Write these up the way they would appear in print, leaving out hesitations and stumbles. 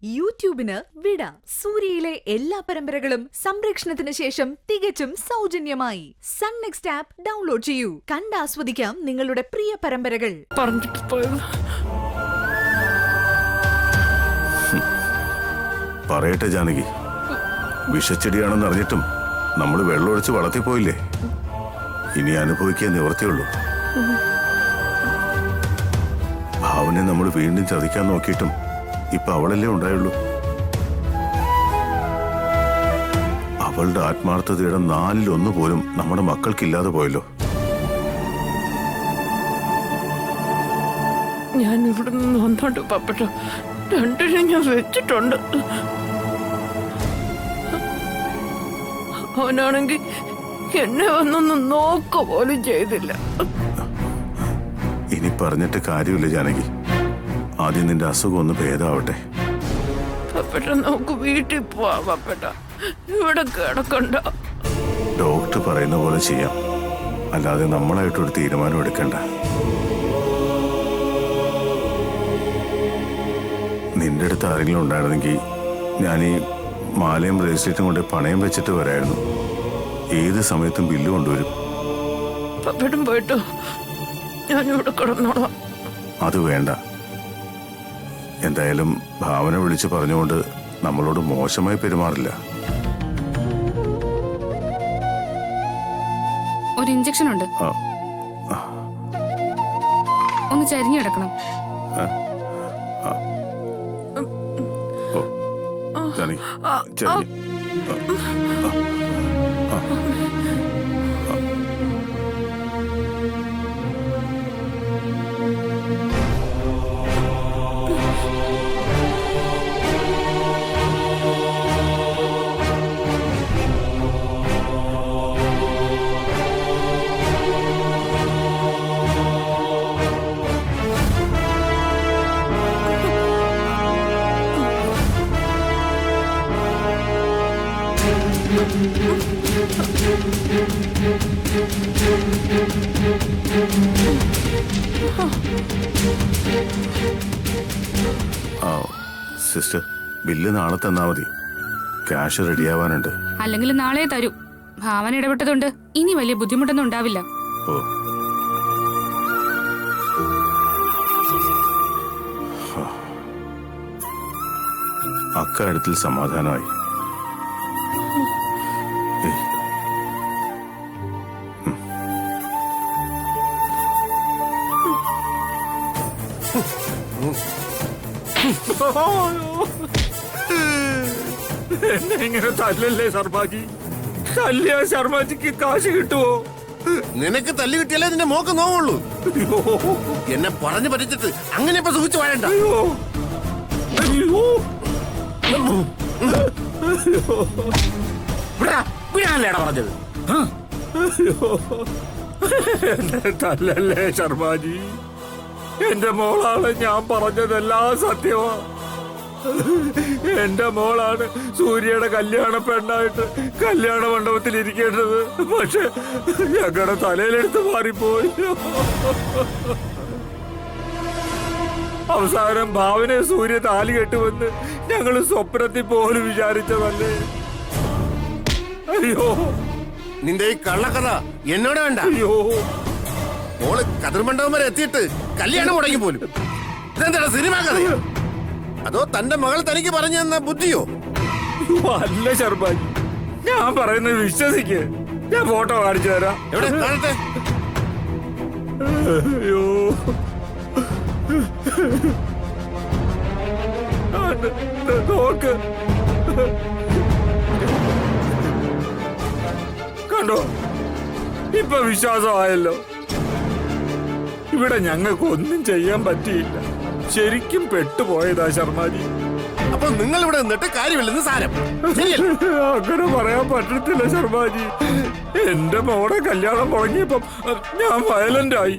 യൂട്യൂബിന് വിട. സൂര്യയിലെ എല്ലാ പരമ്പരകളും സംരക്ഷണത്തിന് ശേഷം തികച്ചും സൗജന്യമായി സൺ നെക്സ്റ്റ് ആപ്പ് ഡൗൺലോഡ് ചെയ്യൂ. കണ്ടാസ്വദിക്കാം നിങ്ങളുടെ പ്രിയ പരമ്പരകൾ. പറയട്ടെ ജാനകി, വിഷച്ചെടിയാണെന്ന് അറിഞ്ഞിട്ടും നമ്മൾ വെള്ളമൊഴിച്ച് വളർത്തിപ്പോയില്ലേ. ഇനി അനുഭവിക്കാൻ നിവർത്തിയുള്ളൂ. ഭാവനെ നമ്മൾ വീണ്ടും ചതിക്കാൻ നോക്കിയിട്ടും ഇപ്പൊ അവളല്ലേ ഉണ്ടായുള്ളൂ. അവളുടെ ആത്മാർത്ഥതയുടെ 4/1 പോലും നമ്മുടെ മക്കൾക്കില്ലാതെ പോയല്ലോ. ഞാൻ ഇവിടെ നിന്ന് വന്നോണ്ട് പപ്പട്ട രണ്ടിനും ഞാൻ വെച്ചിട്ടുണ്ട്. അവനാണെങ്കിൽ എന്നെ വന്നൊന്നും നോക്ക പോലും ചെയ്തില്ല. ഇനി പറഞ്ഞിട്ട് കാര്യമില്ല ജാനകി. ആദ്യം നിന്റെ അസുഖം ഒന്ന് ഭേദമാവട്ടെ. പപ്പട്ട നമുക്ക് വീട്ടിൽ പോവാ. പപ്പട്ട ഇവിടെ കിടക്കണ്ട. ഡോക്ടർ പറയുന്ന പോലെ ചെയ്യാം, അല്ലാതെ നമ്മളായിട്ടൊരു തീരുമാനം എടുക്കണ്ട. നിന്റെ അടുത്ത് ആരെങ്കിലും ഉണ്ടായിരുന്നെങ്കിൽ ഞാൻ ഈ മാലയും ബ്രേസ്ലെറ്റും കൊണ്ട് പണയം വെച്ചിട്ട് വരായിരുന്നു. ഏത് സമയത്തും ബില്ല് കൊണ്ടുവരും. പപ്പട്ടും പോയിട്ടോ, ഞാനിവിടെ കിടന്നോളാം. അത് വേണ്ട. എന്തായാലും ഭാവന വിളിച്ച് പറഞ്ഞുകൊണ്ട് നമ്മളോട് മോശമായി പെരുമാറില്ല. ഒരു ഇഞ്ചക്ഷൻ ഉണ്ട്, ഒന്ന് ചരിഞ്ഞു കിടക്കണം. സിസ്റ്റർ, ബില്ല് നാളെ തന്നാ മതി. ക്യാഷ് റെഡിയാവാനുണ്ട്. അല്ലെങ്കിൽ നാളെ തരൂ. ഭാവന ഇടപെട്ടതുകൊണ്ട് ഇനി വലിയ ബുദ്ധിമുട്ടൊന്നും ഉണ്ടാവില്ല. ഓ, അക്കാര്യത്തിൽ സമാധാനമായി. എന്നെ ഇങ്ങനെ തല്ലല്ലേ ശർമാജി. തല്ലിയ ശർമാജിക്ക് കാശ് കിട്ടുവോ? നിനക്ക് തല്ലി കിട്ടിയാലേ നിന്റെ മോക്ക് നോവുള്ളൂ. എന്നെ പറഞ്ഞു പറ്റിച്ചിട്ട് അങ്ങനെ ഇപ്പൊ സൂക്ഷിച്ചു വാഴണ്ട. വിടാനല്ലേടാ പറഞ്ഞത്. തല്ലല്ലേ ശർമാജി. എന്റെ മോളാണ്, ഞാൻ പറഞ്ഞതെല്ലാം സത്യമാ. എന്റെ മോളാണ് സൂര്യയുടെ കല്യാണ പെണ്ണായിട്ട് കല്യാണ മണ്ഡപത്തിൽ ഇരിക്കേണ്ടത്. പക്ഷെ ഞങ്ങളുടെ തലയിലെടുത്ത് മാറിപ്പോയി. അവസാനം ഭാവനെ സൂര്യ താലി കെട്ടുമെന്ന് ഞങ്ങള് സ്വപ്നത്തിൽ പോലും വിചാരിച്ചതല്ലേ. അയ്യോ, നിന്റെ ഈ കള്ളക്കഥ എന്നോട് വേണ്ട. അയ്യോ, മോള് കതിർമണ്ഡപം വരെ എത്തിയിട്ട് കല്യാണം മുടങ്ങി പോലും. ഇതെന്താ സിനിമ കഥയോ? അതോ തന്റെ മകൾ തനിക്ക് പറഞ്ഞു തന്ന ബുദ്ധിയോ? അല്ല ശർമാജി, ഞാൻ പറയുന്നത് വിശ്വസിക്ക്. ഞാൻ ഫോട്ടോ കാണിച്ചു തരാം. എവിടെ കാണട്ടെ? അയ്യോ, നോക്ക്, കണ്ടോ? ഇപ്പൊ വിശ്വാസമായല്ലോ. ഇവിടെ ഞങ്ങൾക്ക് ഒന്നും ചെയ്യാൻ പറ്റിയില്ല. ശരിക്കും പെട്ടുപോയതാ ശർമാജി. അപ്പൊ നിങ്ങൾ ഇവിടെ നിന്നിട്ട് കാര്യമില്ലെന്ന് സാരം. അങ്ങനെ പറയാൻ പറ്റത്തില്ല ശർമാജി. എന്റെ മോടെ കല്യാണം മുടങ്ങിയപ്പം ഞാൻ വയലന്റ് ആയി.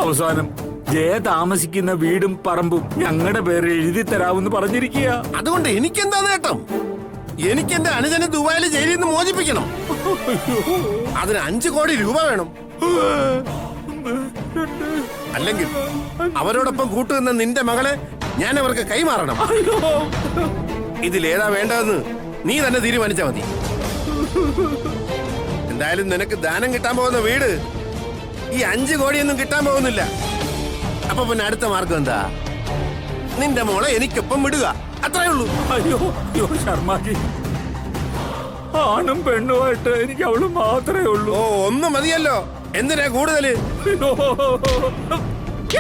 അവസാനം ജയ താമസിക്കുന്ന വീടും പറമ്പും ഞങ്ങളുടെ പേര് എഴുതി തരാമെന്ന് പറഞ്ഞിരിക്കുക. അതുകൊണ്ട് എനിക്കെന്താ നേട്ടം? എനിക്ക് എന്റെ അനുജനെ ദുബായിൽ ജയിലിൽ നിന്ന് മോചിപ്പിക്കണം. അതിന് 5 കോടി രൂപ വേണം. അല്ലെങ്കിൽ അവരോടൊപ്പം കൂട്ടുനിന്ന നിന്റെ മകളെ ഞാൻ അവർക്ക് കൈമാറണം. അയ്യോ, ഇതിലേതാ വേണ്ടതെന്ന് നീ തന്നെ തീരുമാനിച്ചാ മതി. എന്തായാലും നിനക്ക് ദാനം കിട്ടാൻ പോകുന്ന വീട് ഈ 5 കോടിയൊന്നും കിട്ടാൻ പോകുന്നില്ല. അപ്പൊ പിന്നെ അടുത്ത മാർഗം എന്താ? നിന്റെ മോളെ എനിക്കൊപ്പം വിടുക, അത്രേ ഉള്ളൂ. അയ്യോ, അയ്യോ ശർമാജി, ആണും പെണ്ണുമായിട്ട് എനിക്ക് അവള് മാത്രമേ ഉള്ളൂ. ഓ, ഒന്ന് മതിയല്ലോ. എന്തിനാ കൂടുതല്? അയ്യോ,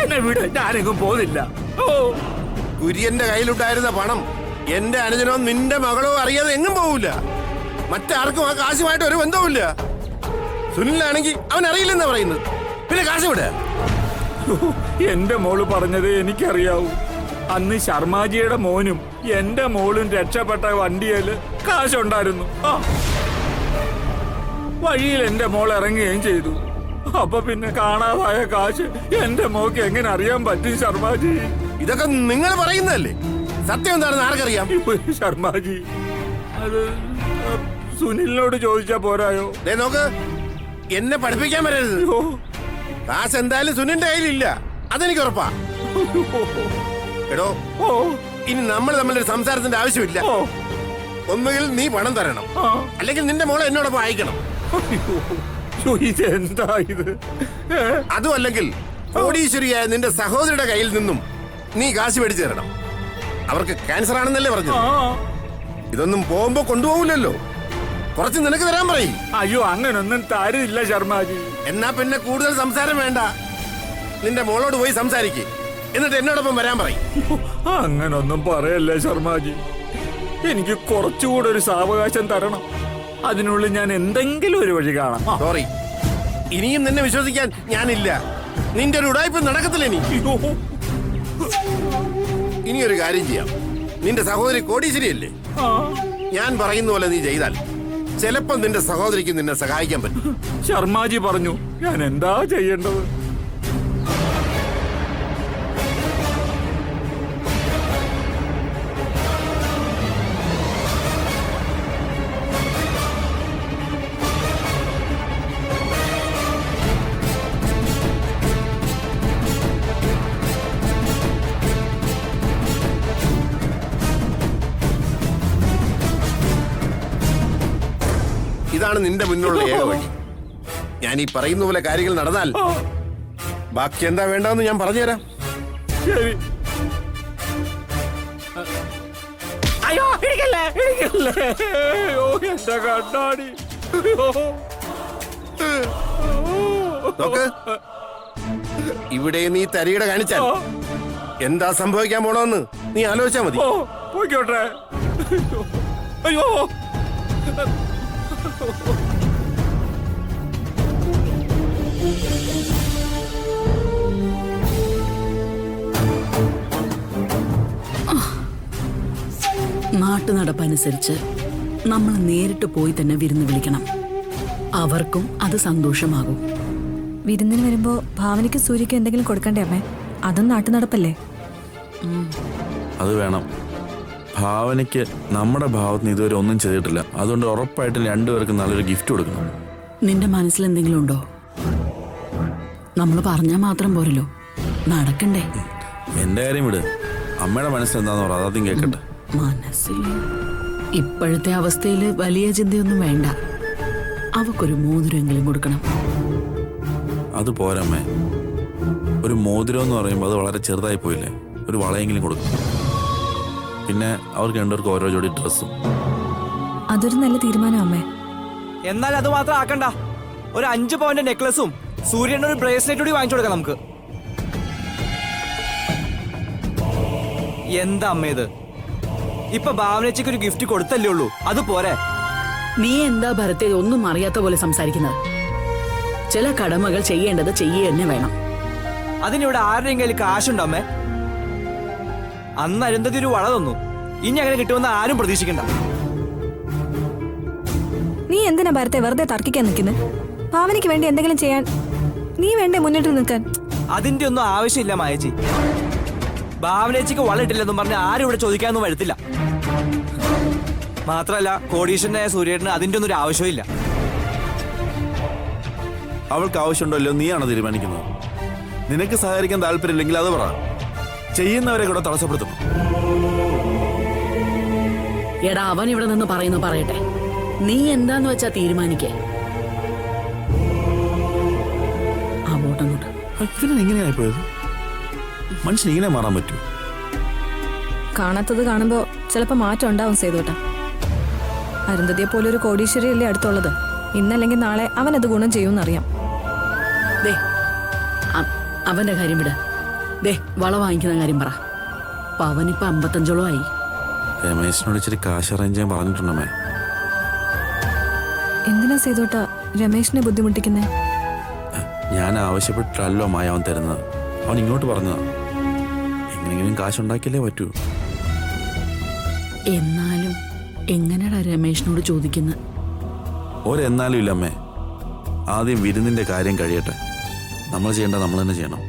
എന്നെ വിട്, ഞാനെങ്ങും പോകുന്നില്ല. ഓ, കുര്യന്റെ കയ്യിലുണ്ടായിരുന്ന പണം എന്റെ അനുജനോ നിന്റെ മകളോ അറിയാതെ എങ്ങും പോവില്ല. മറ്റാർക്കും ആ കാശുമായിട്ട് ഒരു ബന്ധവുമില്ല. സുനിലാണെങ്കിൽ അവൻ അറിയില്ലെന്നാ പറയുന്നത്. പിന്നെ കാശ് വിട. എന്റെ മോള് പറഞ്ഞത് എനിക്കറിയാവൂ. അന്ന് ശർമാജിയുടെ മോനും എന്റെ മോളും രക്ഷപ്പെട്ട വണ്ടിയില് കാശുണ്ടായിരുന്നു. വഴിയിൽ എന്റെ മോൾ ഇറങ്ങുകയും ചെയ്തു. അപ്പൊ പിന്നെ കാണാതായ കാശ് എന്റെ മോക്ക് എങ്ങനെ അറിയാൻ പറ്റും ശർമാജി? ഇതൊക്കെ നിങ്ങൾ പറയുന്നതല്ലേ? സത്യം എന്താണെന്ന് ആർക്കറിയാം? ശർമാജി, അത് സുനിലിനോട് ചോദിച്ചാ പോരായോ? നോക്ക്, എന്നെ പഠിപ്പിക്കാൻ വരരുത്. അയ്യോ, കാശ് എന്തായാലും സുനിന്റെ കയ്യിലില്ല, അതെനിക്ക് ഉറപ്പാ. എടോ, ഓ, ഇനി നമ്മൾ തമ്മിലൊരു സംസാരത്തിന്റെ ആവശ്യമില്ല. ഓ, ഒന്നുകിൽ നീ പണം തരണം, ആ. അല്ലെങ്കിൽ നിന്റെ മോളെ എന്നോടൊപ്പം അയക്കണം. അയ്യോ, ഇതെന്താ ഇത്? അതും അല്ലെങ്കിൽ കോടീശ്വരിയായ നിന്റെ സഹോദരിയുടെ കയ്യിൽ നിന്നും നീ കാശ് മേടിച്ചു തരണം. അവർക്ക് ക്യാൻസർ ആണെന്നല്ലേ പറഞ്ഞു. ആ, ഇതൊന്നും പോകുമ്പോ കൊണ്ടുപോകില്ലല്ലോ. കുറച്ച് നിനക്ക് തരാൻ പറയും. അയ്യോ, അങ്ങനൊന്നും തരില്ല ശർമാജി. എന്നാ പിന്നെ കൂടുതൽ സംസാരം വേണ്ട. നിന്റെ മോളോട് പോയി സംസാരിക്ക്, എന്നിട്ട് എന്നോടൊപ്പം വരാൻ പറയും. അങ്ങനൊന്നും പറയല്ലേ ശർമാജി. എനിക്ക് കുറച്ചുകൂടെ ഒരു സാവകാശം തരണം. അതിനുള്ളിൽ ഞാൻ എന്തെങ്കിലും ഒരു വഴി കാണാം. സോറി, ഇനിയും നിന്നെ വിശ്വസിക്കാൻ ഞാനില്ല. നിന്റെ ഒരു ഉടായ്പ നടക്കത്തില്ല എനിക്ക്. ഇനി ഒരു കാര്യം ചെയ്യാം. നിന്റെ സഹോദരി കോടീശ്വരിയല്ലേ? ഞാൻ പറയുന്ന പോലെ നീ ചെയ്താൽ ചിലപ്പോൾ നിന്റെ സഹോദരിക്ക് നിന്നെ സഹായിക്കാൻ പറ്റും. ശർമാജി പറഞ്ഞു, ഞാൻ എന്താ ചെയ്യേണ്ടത്? ഇതാണ് നിന്റെ മുന്നിലുള്ള ഏക വഴി. ഞാൻ ഈ പറയുന്ന പോലെ കാര്യങ്ങൾ നടന്നാൽ ബാക്കി എന്താ വേണ്ടതെന്ന് ഞാൻ പറഞ്ഞുതരാം. ശരി. അയ്യോ, ഇടിക്കല്ലേ, ഇടിക്കല്ലേ. അയ്യോ, എന്റെ കണ്ണാടി. അയ്യോ. നോക്ക്, ഇവിടെ നീ തരികിട കാണിച്ചാൽ എന്താ സംഭവിക്കാൻ പോണോന്ന് നീ ആലോചിച്ചാ മതി. ഓ, പോയിക്കോട്ടെ. അയ്യോ, നാട്ടുനടപ്പനുസരിച്ച് നമ്മൾ നേരിട്ട് പോയി തന്നെ വിരുന്ന് വിളിക്കണം. അവർക്കും അത് സന്തോഷമാകും. വിരുന്നിന് വരുമ്പോ ഭാവനയ്ക്ക് സൂര്യക്ക് എന്തെങ്കിലും കൊടുക്കണ്ടേ അമ്മേ? അതും നാട്ടു നടപ്പല്ലേ? അത് വേണം. ഭാവനയ്ക്ക് നമ്മുടെ ഭാവത്തിന് ഇതുവരെ ഒന്നും ചെയ്തിട്ടില്ല. അതുകൊണ്ട് ഉറപ്പായിട്ടും രണ്ടുപേർക്കും നല്ലൊരു ഗിഫ്റ്റ് കൊടുക്കണം. നിന്റെ മനസ്സിൽ എന്തെങ്കിലും ഉണ്ടോ? നമ്മൾ പറഞ്ഞാൽ മാത്രം പോരല്ലോ, നടക്കണ്ടേ? എൻ്റെ കാര്യം വിട്, അമ്മയുടെ മനസ്സിൽ എന്താന്ന് പറ, അതാദ്യം കേൾക്കട്ടെ. മനസ്സിൽ ഇപ്പോഴത്തെ അവസ്ഥയിൽ വലിയ ചിന്തയൊന്നും വേണ്ട. അവക്കൊരു മോതിരെങ്കിലും കൊടുക്കണം. അത് പോരമ്മേ, ഒരു മോതിരം എന്ന് പറയുമ്പോൾ അത് വളരെ ചെറുതായി പോയില്ലേ? ഒരു വളയെങ്കിലും കൊടുക്കണം. പിന്നെ അവർക്ക് രണ്ടുപേർക്ക് ഓരോ ജോഡി ഡ്രസ്സും. അതൊരു നല്ല തീരുമാനം അമ്മേ. എന്നാൽ അത് മാത്രം ആക്കണ്ട, ഒരു 5 പവന്റെ നെക്ലസും സൂര്യന്റെ ഒരു ബ്രേസ്ലെറ്റ് കൂടി വാങ്ങിച്ചു കൊടുക്കാം നമുക്ക്. എന്താ അമ്മ ഇത്? ഇപ്പൊ ഭാവനച്ചയ്ക്ക് ഒരു ഗിഫ്റ്റ് കൊടുത്തല്ലേ ഉള്ളൂ, അത് പോരെ? നീ എന്താ ഭരത്തെ ഒന്നും അറിയാത്ത പോലെ സംസാരിക്കുന്നത്? ചില കടമകൾ ചെയ്യേണ്ടത് ചെയ്യുക തന്നെ വേണം. അതിനിവിടെ ആരുടെയും കയ്യിൽ കാശുണ്ടോ അമ്മേ? അന്ന് അരുന്ധതി ഒരു വള തന്നു, ഇനി അങ്ങനെ കിട്ടുമെന്ന് ആരും പ്രതീക്ഷിക്കണ്ട. നീ എന്തിനാ ഭരത്തെ വെറുതെ തർക്കിക്കാൻ നിൽക്കുന്നത്? ഭാവനയ്ക്ക് വേണ്ടി എന്തെങ്കിലും ചെയ്യാൻ നീ വേണ്ടേ മുന്നിട്ട് നിൽക്കാൻ? അതിന്റെ ഒന്നും ആവശ്യമില്ല മായച്ചി. ഭാവനേച്ചിക്ക് വള ഇട്ടില്ലെന്നും പറഞ്ഞ് ആരും ഇവിടെ ചോദിക്കാനൊന്നും വരത്തില്ല. മാത്രല്ല കോടീശ്വരനായ സൂര്യേട്ടന് അതിന്റെ ഒന്നും ഒരു ആവശ്യമില്ല. അവൾക്ക് ആവശ്യമുണ്ടല്ലോ, നീയാണോ തീരുമാനിക്കുന്നത്? നിനക്ക് സഹകരിക്കാൻ താല്പര്യമില്ലെങ്കിൽ അത് പറ. ചെയ്യുന്നവരെ കൂടെ തടസ്സപ്പെടുത്തുന്നു. എടാ അവൻ ഇവിടെ നിന്ന് പറയുന്നു പറയട്ടെ, നീ എന്താന്ന് വെച്ചാ തീരുമാനിക്കേ. ആ ബോട്ടങ്ങോട്ട്. ഇവനെ എങ്ങനെയായി പോയത്? മനുഷ്യൻ ഇങ്ങനെ മാറാൻ പറ്റൂ? കാണാത്തത് കാണുമ്പോ ചിലപ്പോ മാറ്റം ഉണ്ടാവും സേതുവേട്ടാ. അരുന്ധതിയെ പോലെ ഒരു കോടീശ്വരിയല്ലേ അടുത്തുള്ളത്. ഇന്നല്ലെങ്കിൽ നാളെ അവനത് ഗുണം ചെയ്യുമെന്നറിയാം. ദേ അവന്റെ കാര്യം വിട. ദേ വള വാങ്ങിക്കുന്ന കാര്യം പറ. പവനിപ്പോ 55ഓളം ആയി. രമേശിനോട് ഇച്ചിരി കാശ് അറേഞ്ച് ചെയ്യാൻ പറഞ്ഞിട്ടുണ്ടമ്മേ. എന്തിനാ സേതുവേട്ടാ രമേശിനെ ബുദ്ധിമുട്ടിക്കുന്നേ? ഞാൻ ആവശ്യപ്പെട്ടിട്ടല്ലോ മായ അവൻ തരുന്നത്. അവൻ ഇങ്ങോട്ട് പറഞ്ഞതാ. എങ്ങനെയെങ്കിലും കാശുണ്ടാക്കിയല്ലേ പറ്റൂ. എന്നാലും എങ്ങനെയാടാ രമേശിനോട് ചോദിക്കുന്നത്? ഒരെന്നാലും ഇല്ലമ്മേ. ആദ്യം വിരുന്നിന്റെ കാര്യം കഴിയട്ടെ. നമ്മൾ ചെയ്യേണ്ട നമ്മൾ തന്നെ ചെയ്യണം.